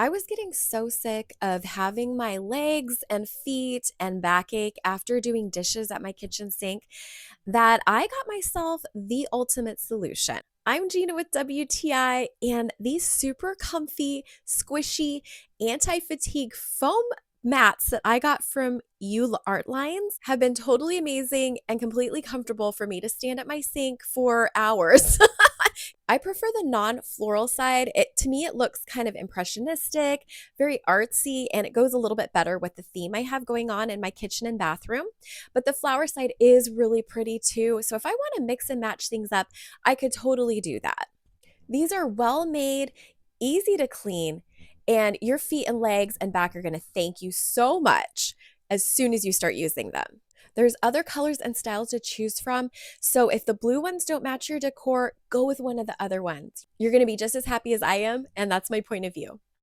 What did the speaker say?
I was getting so sick of having my legs and feet and backache after doing dishes at my kitchen sink that I got myself the ultimate solution. I'm Gina with WTI, and these super comfy, squishy, anti fatigue foam mats that I got from You Art Lines have been totally amazing and completely comfortable for me to stand at my sink for hours. I prefer the non-floral side. To me, it looks kind of impressionistic, very artsy, and it goes a little bit better with the theme I have going on in my kitchen and bathroom. But the flower side is really pretty too. So if I want to mix and match things up, I could totally do that. These are well made, easy to clean, and your feet and legs and back are going to thank you so much as soon as you start using them. There's other colors and styles to choose from, so if the blue ones don't match your decor, go with one of the other ones. You're going to be just as happy as I am, and that's my point of view.